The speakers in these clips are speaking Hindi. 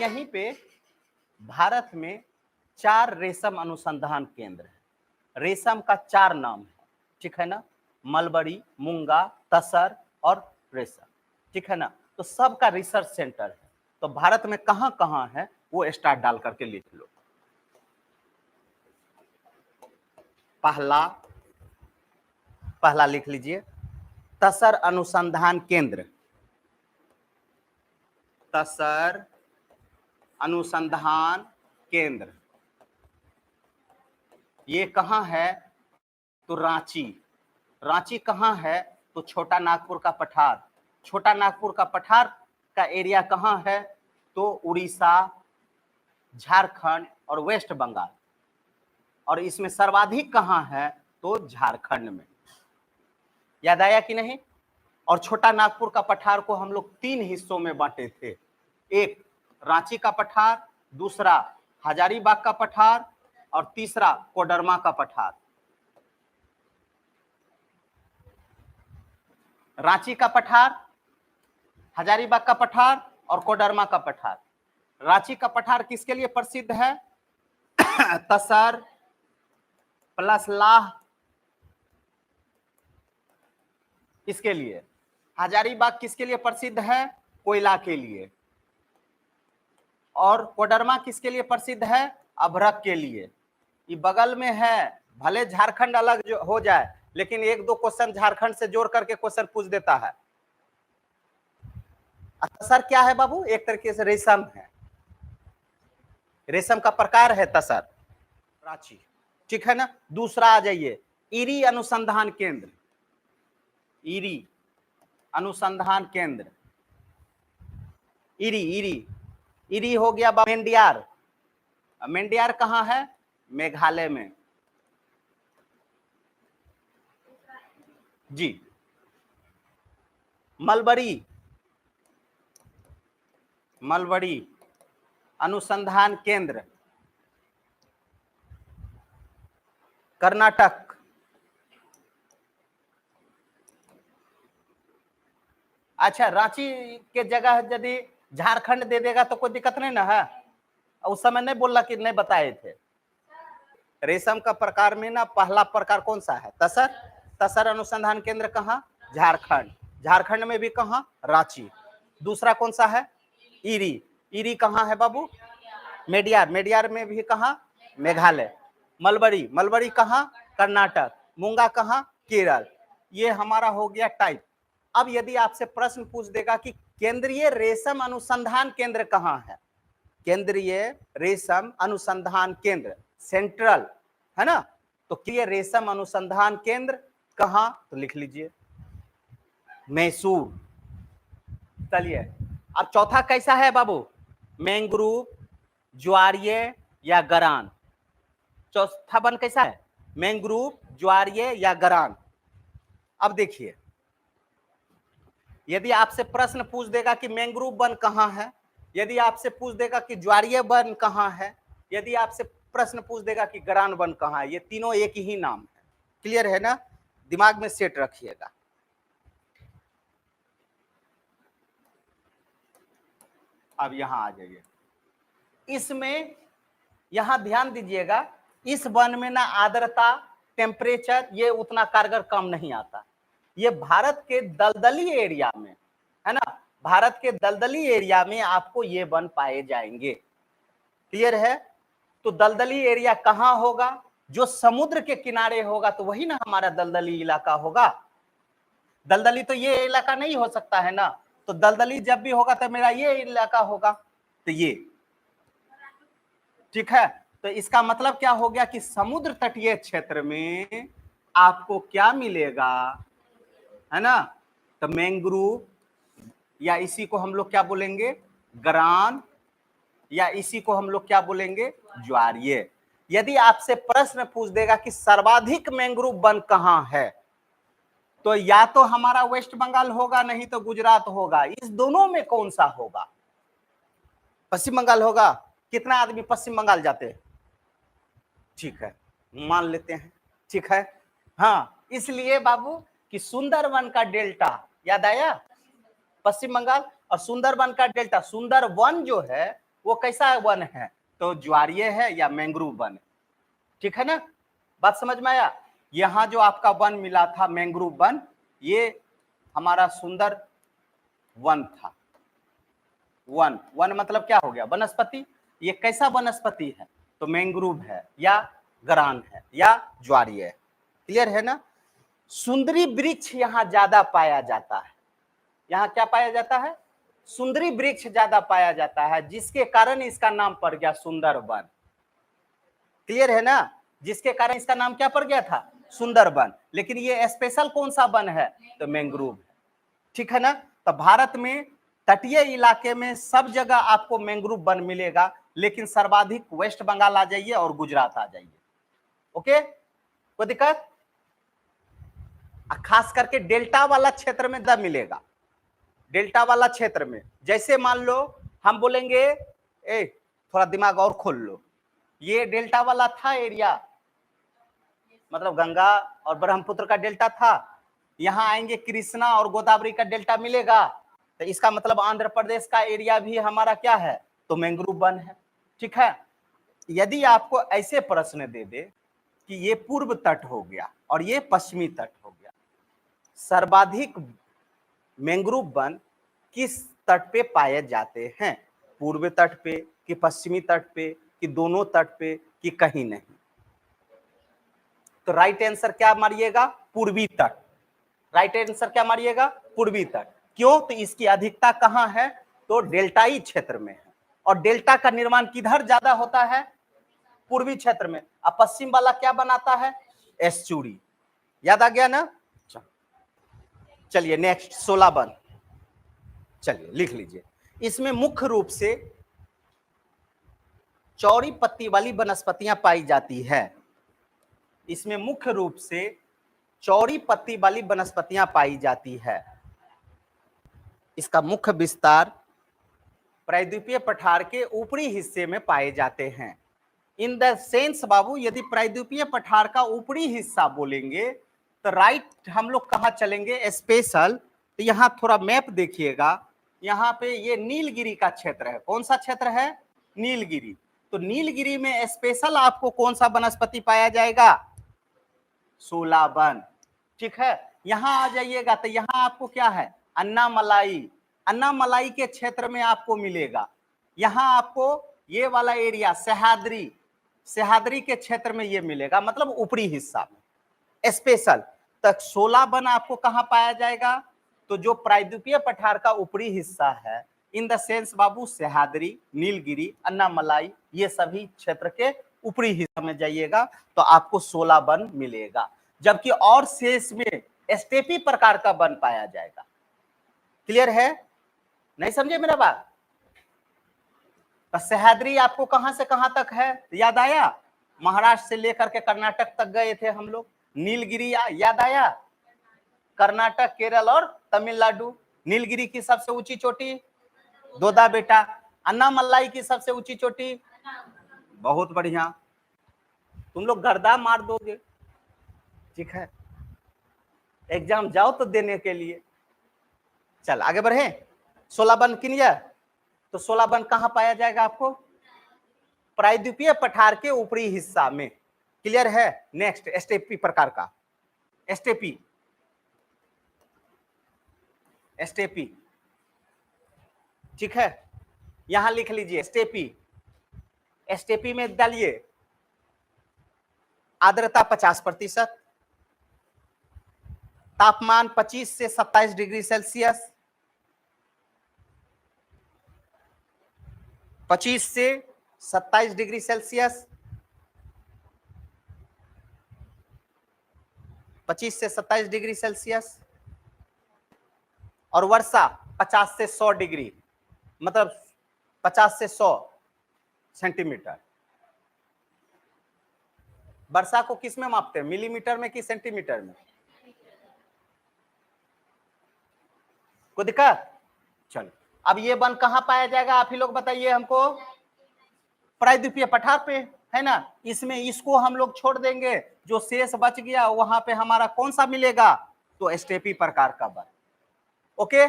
यहीं पे भारत में 4 रेशम अनुसंधान केंद्र है। रेशम का 4 नाम है, ठीक है ना, मलबरी, मूंगा, तसर और रेशम, ठीक है ना। तो सबका रिसर्च सेंटर है। तो भारत में कहां कहां है वो स्टार डाल करके लिख लो। पहला लिख लीजिए, तसर अनुसंधान केंद्र। तसर अनुसंधान केंद्र ये कहां है? तो रांची। रांची कहां है? तो छोटा नागपुर का पठार। छोटा नागपुर का पठार का एरिया कहां है? तो उड़ीसा, झारखंड और वेस्ट बंगाल। और इसमें सर्वाधिक कहां है? तो झारखंड में। याद आया कि नहीं? और छोटा नागपुर का पठार को हम लोग 3 हिस्सों में बांटे थे। एक रांची का पठार, दूसरा हजारीबाग का पठार और तीसरा कोडरमा का पठार। रांची का पठार, हजारीबाग का पठार और कोडरमा का पठार। रांची का पठार किसके लिए प्रसिद्ध है? तसर प्लस लाह, किसके लिए? हजारीबाग किसके लिए प्रसिद्ध है? कोयला के लिए। और कोडरमा किसके लिए प्रसिद्ध है? अभ्रक के लिए। ये बगल में है, भले झारखंड अलग जो हो जाए लेकिन 1-2 क्वेश्चन झारखंड से जोड़ करके क्वेश्चन पूछ देता है। तसर क्या है बाबू? एक तरीके से रेशम है, रेशम का प्रकार है तसर। रांची, ठीक है ना। दूसरा आ जाइए, इरी अनुसंधान केंद्र। इरी अनुसंधान केंद्र, इरी इरी इरी हो गया मेंडियार। मेंडियार कहां है? मेघालय में जी। मलबरी, मलबरी अनुसंधान केंद्र कर्नाटक। अच्छा, रांची के जगह यदि झारखंड दे देगा तो कोई दिक्कत नहीं ना है? उस समय नहीं बोला कि नहीं बताए थे। रेशम का प्रकार में ना पहला प्रकार कौन सा है? तसर। तसर अनुसंधान केंद्र कहाँ? झारखंड। झारखंड में भी कहाँ? रांची। दूसरा कौन सा है? इरी। इरी कहाँ है बाबू? मेडियार। मेडियार में भी कहाँ? मेघालय। मलबरी। मलबरी कहाँ? कर्नाटक। मूंगा कहाँ? केरल। ये हमारा हो गया टाइप। अब यदि आपसे प्रश्न पूछ देगा कि केंद्रीय रेशम अनुसंधान केंद्र कहाँ है? केंद्रीय रेशम अनुसंधान केंद्र, सेंट्रल है ना। तो केंद्रीय रेशम अनुसंधान केंद्र कहां? तो लिख लीजिए मैसूर। चलिए, अब चौथा कैसा है बाबू? मैंग्रोव, ज्वारीय या गरान। चौथा वन कैसा है? मैंग्रोव, ज्वारीय या गरान। अब देखिए, यदि आपसे प्रश्न पूछ देगा कि मैंग्रोव वन कहां है, यदि आपसे पूछ देगा कि ज्वारीय वन कहां है, यदि आपसे प्रश्न पूछ देगा कि गरान वन कहां है, ये तीनों एक ही नाम है। क्लियर है ना? दिमाग में सेट रखिएगा। अब यहां आ जाइए, इसमें यहां ध्यान दीजिएगा, इस वन में ना आर्द्रता, टेम्परेचर ये उतना कारगर काम नहीं आता। ये भारत के दलदली एरिया में है ना, भारत के दलदली एरिया में आपको ये वन पाए जाएंगे। क्लियर है? तो दलदली एरिया कहां होगा? जो समुद्र के किनारे होगा तो वही ना हमारा दलदली इलाका होगा। दलदली तो ये इलाका नहीं हो सकता है ना। तो दलदली जब भी होगा तो मेरा ये इलाका होगा। तो ये ठीक है। तो इसका मतलब क्या हो गया कि समुद्र तटीय क्षेत्र में आपको क्या मिलेगा, है ना? तो मैंग्रोव, या इसी को हम लोग क्या बोलेंगे? गरान, या इसी को हम लोग क्या बोलेंगे? ज्वारीय। यदि आपसे प्रश्न पूछ देगा कि सर्वाधिक मैंग्रोव वन कहां है, तो या तो हमारा वेस्ट बंगाल होगा, नहीं तो गुजरात होगा। इस दोनों में कौन सा होगा? पश्चिम बंगाल होगा। कितना आदमी पश्चिम बंगाल जाते हैं? ठीक है, मान लेते हैं, ठीक है। हाँ, इसलिए बाबू कि सुंदरवन का डेल्टा याद आया? पश्चिम बंगाल। और सुंदरवन का डेल्टा, सुंदरवन जो है वो कैसा वन है, तो ज्वारीय है या मैंग्रोव वन, ठीक है ना, बात समझ में आया। यहाँ जो आपका वन मिला था मैंग्रोव वन, ये हमारा सुंदर वन था। वन वन मतलब क्या हो गया, वनस्पति। ये कैसा वनस्पति है, तो मैंग्रोव है या गरान है या ज्वारीय है, क्लियर है ना। सुंदरी वृक्ष यहाँ ज्यादा पाया जाता है, यहाँ क्या पाया जाता है, सुंदरी वृक्ष ज्यादा पाया जाता है, जिसके कारण इसका नाम पड़ गया सुंदर वन, क्लियर है ना, जिसके कारण इसका नाम क्या पड़ गया था, सुंदर वन। लेकिन ये स्पेशल कौन सा वन है, तो मैंग्रोव, ठीक है ना। तो भारत में तटीय इलाके में सब जगह आपको मैंग्रोव वन मिलेगा, लेकिन सर्वाधिक वेस्ट बंगाल आ जाइए और गुजरात आ जाइए, ओके, कोई दिक्कत। खास करके डेल्टा वाला क्षेत्र में ज्यादा मिलेगा, डेल्टा वाला क्षेत्र में। जैसे मान लो हम बोलेंगे, ए थोड़ा दिमाग और खोल लो, ये डेल्टा वाला था एरिया, मतलब गंगा और ब्रह्मपुत्र का डेल्टा था, यहाँ आएंगे कृष्णा और गोदावरी का डेल्टा मिलेगा, तो इसका मतलब आंध्र प्रदेश का एरिया भी हमारा क्या है, तो मैंग्रोव वन है, ठीक है। यदि आपको ऐसे प्रश्न दे दे कि ये पूर्व तट हो गया और ये पश्चिमी तट हो गया, सर्वाधिक मैंग्रोव वन किस तट पे पाए जाते हैं, पूर्व तट पे कि पश्चिमी तट पे कि दोनों तट पे कि कहीं नहीं, तो राइट आंसर क्या मारिएगा, पूर्वी तट। राइट आंसर क्या मारिएगा, पूर्वी तट। क्यों, तो इसकी अधिकता कहां है, तो डेल्टाई क्षेत्र में है, और डेल्टा का निर्माण किधर ज्यादा होता है, पूर्वी क्षेत्र में। अब पश्चिम वाला क्या बनाता है, एस्चुरी, याद आ गया ना। चलिए नेक्स्ट 16 वन, चलिए लिख लीजिए। इसमें मुख्य रूप से चौड़ी पत्ती वाली वनस्पतियां पाई जाती है, इसमें मुख्य रूप से चौड़ी पत्ती वाली वनस्पतियां पाई जाती है। इसका मुख्य विस्तार प्रायद्वीपीय पठार के ऊपरी हिस्से में पाए जाते हैं। इन द सेंस बाबू, यदि प्रायद्वीपीय पठार का ऊपरी हिस्सा बोलेंगे तो राइट हम लोग कहाँ चलेंगे, स्पेशल। तो यहाँ थोड़ा मैप देखिएगा, यहाँ पे ये नीलगिरी का क्षेत्र है, कौन सा क्षेत्र है, नीलगिरी। तो नीलगिरी में स्पेशल आपको कौन सा वनस्पति पाया जाएगा, शोला वन, ठीक है। यहाँ आ जाइएगा तो यहाँ आपको क्या है, अन्नामलाई, अन्नामलाई के क्षेत्र में आपको मिलेगा। यहाँ आपको ये वाला एरिया सह्याद्री, सह्याद्री के क्षेत्र में ये मिलेगा, मतलब ऊपरी हिस्सा में स्पेशल। तक 16 वन आपको कहाँ पाया जाएगा, तो जो प्रायद्वीपीय पठार का ऊपरी हिस्सा है, इन द सेंस बाबू सह्याद्री, नीलगिरी, अन्नामलाई, ये सभी क्षेत्र के ऊपरी हिस्सा में जाइएगा तो आपको 16 वन मिलेगा। जबकि और शेष में स्टेपी प्रकार का वन पाया जाएगा, क्लियर है, नहीं समझे मेरा बात। तो सह्याद्री आपको कहां से कहां तक है, याद आया, महाराष्ट्र से लेकर के कर्नाटक तक गए थे हम लोग। नीलगिरी याद आया, कर्नाटक, केरल और तमिलनाडु। नीलगिरी की सबसे ऊंची चोटी दोदा बेटा, अन्नामलाई की सबसे ऊंची चोटी, बहुत बढ़िया, तुम लोग गर्दा मार दोगे, ठीक है, एग्जाम जाओ तो देने के लिए। चल आगे बढ़े, 16 वन किनिया, तो 16 वन कहां पाया जाएगा आपको, प्रायद्वीपीय पठार के ऊपरी हिस्सा में, क्लियर है। नेक्स्ट स्टेपी प्रकार का, स्टेपी, स्टेपी, ठीक है, यहां लिख लीजिए स्टेपी। स्टेपी में डालिए आर्द्रता 50%, तापमान 25 से 27 डिग्री सेल्सियस, 25 से 27 डिग्री सेल्सियस, 25 से 27 डिग्री सेल्सियस, और वर्षा 50 से 100 डिग्री, मतलब 50 से 100 सेंटीमीटर। वर्षा को किस में मापते हैं, मिलीमीटर में कि सेंटीमीटर में, कोई दिक्कत। चलो अब ये वन कहां पाया जाएगा, आप ही लोग बताइए हमको, प्रायद्वीपीय पठार पे है ना। इसमें इसको हम लोग छोड़ देंगे, जो शेष बच गया वहां पे हमारा कौन सा मिलेगा, तो स्टेपी प्रकार का वन, ओके।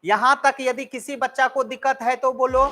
यहां तक यदि किसी बच्चा को दिक्कत है तो बोलो।